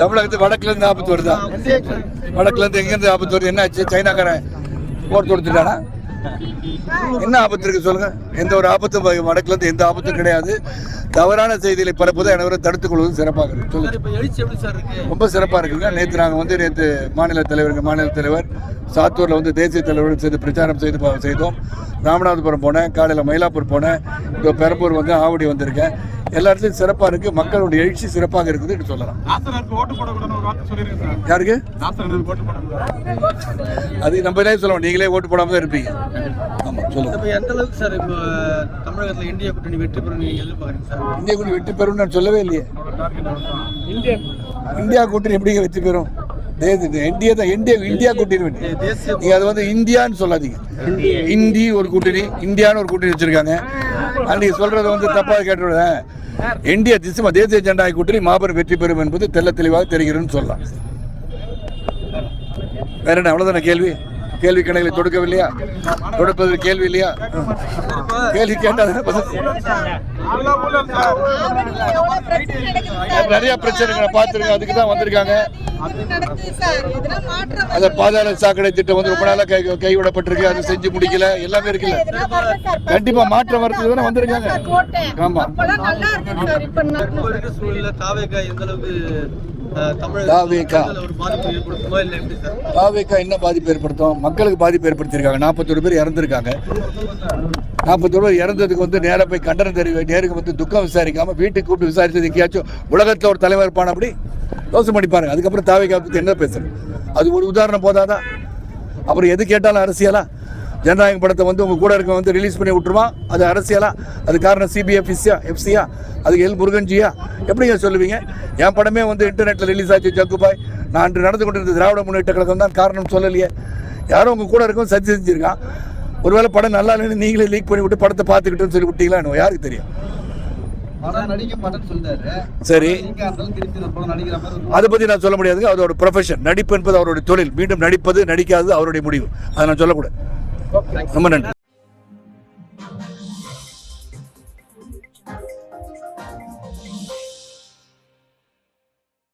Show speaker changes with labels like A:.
A: தமிழகத்துக்கு வடக்குல இருந்து ஆபத்து வருதா? வடக்குல இருந்து எங்க இருந்து ஆபத்து வருது? என்ன ஆச்சு? சைனாக்காரன் போர் தொடுத்துட்டானா? என்ன ஆபத்து இருக்கு சொல்லுங்க? எந்த ஒரு ஆபத்தும் வடக்குல இருந்து எந்த ஆபத்தும் கிடையாது. தவறான செய்திகளை பரப்புவதை அனைவரும் தடுத்துக் கொள்வது சிறப்பாக இருக்கு. சொல்லுங்க. ரொம்ப சிறப்பா இருக்குங்க. நேற்று மாநில தலைவர் சாத்தூர்ல தேசிய தலைவர்கள் சேர்ந்து பிரச்சாரம் செய்தோம். ராமநாதபுரம் போனேன், காலையில் மயிலாப்பூர் போனேன், இப்போ பெரம்பூர் ஆவடி வந்திருக்கேன். எல்லா இடத்துலையும் சிறப்பாக இருக்குது. மக்களுடைய எழுச்சி சிறப்பாக இருக்குது சொல்லலாம். யாருக்கு அது நம்ம என்ன சொல்லுவோம்? நீங்களே ஓட்டு போடாம தான் இருப்பீங்க. ஆமாம், சொல்லுங்க. எந்த அளவுக்கு சார் இப்போ தமிழகத்தில் இந்தியா கூட்டணி வெற்றி பெறும் இந்தியா கூட்டணி வெற்றி பெறும் நான் சொல்லவே இல்லையே. இந்தியா கூட்டணி எப்படிங்க வெற்றி பெறும்? இந்தியா கூட்டணி நீங்க அது இந்தியான்னு சொல்லாதீங்க. இந்தி ஒரு கூட்டணி, இந்தியான்னு ஒரு கூட்டணி வச்சிருக்காங்க. நீங்க சொல்றது தப்பா கேட்டுருத. இந்தியா தேசிய ஜனநாயக கூட்டணி மாபெரும் வெற்றி பெறும் என்பது தெல்ல தெளிவாக தெரிகிறதுன்னு சொல்லலாம். வேற என்ன? அவ்வளவுதான கேள்வி? கேள்வி கணக்கில் தொடுக்கவில்லையா? தொடுப்பது கேள்வி இல்லையா? கேள்வி கேட்டால் நிறைய பிரச்சனைகளை பார்த்துருங்க. அதுக்கு தான் வந்திருக்காங்க. அந்த பாதாள சாக்கடை திட்டம் ரொம்ப நாளாக கைவிடப்பட்டிருக்கு. அது செஞ்சு முடிக்கல. எல்லாமே இருக்குல்ல. கண்டிப்பா மாற்றம் வரதுக்கு தானே வந்திருக்காங்க. ஆமா. என்ன பாதிப்பு ஏற்படுத்தும்? மக்களுக்கு பாதிப்பு ஏற்படுத்திருக்காங்க. 41 பேர் இறந்துருக்காங்க. 41 பேர் இறந்ததுக்கு நேராக போய் கண்டனம் நேருக்கு துக்கம் விசாரிக்காம வீட்டுக்கு கூப்பிட்டு விசாரிச்சது எங்கேயாச்சும் உலகத்தில் ஒரு தலைவர் இருப்பான அப்படி யோசனை பண்ணி பாருங்க. அதுக்கப்புறம் தாவேகா பற்றி என்ன பேசுறது? அது ஒரு உதாரணம் போதாதான்? அப்புறம் எது கேட்டாலும் அரசியலா? ஜனநாயக படத்தை உங்க கூட இருக்க ரிலீஸ் பண்ணி விட்டுருவான். அது அரசியலா? அது காரணம் சிபிஎஃப்சியா? அதுக்கு எல் முருகன்ஜியா? எப்படிங்க சொல்லுவீங்க? என் படமே இன்டர்நெட்ல ரிலீஸ் ஆச்சு. ஜக்குபாய் நான் அன்று நடந்து கொண்டிருந்த திராவிட முன்னேற்ற கழகம் தான் காரணம் சொல்லலையே. யாரும் உங்க கூட இருக்கும் சதி செஞ்சிருக்கான். ஒருவேளை படம் நல்லா இல்லைன்னு நீங்களே லீக் பண்ணி விட்டு படத்தை பார்த்துக்கிட்டுன்னு சொல்லி விட்டீங்களா? யாருக்கு தெரியும்? சரி, அதை பத்தி நான் சொல்ல முடியாதுங்க. அதோட ப்ரொஃபஷன். நடிப்பு என்பது அவருடைய தொழில். மீண்டும் நடிப்பது நடிக்காதது அவருடைய முடிவு. அதை நான் சொல்லக்கூடாது. ரொம்ப நன்றி.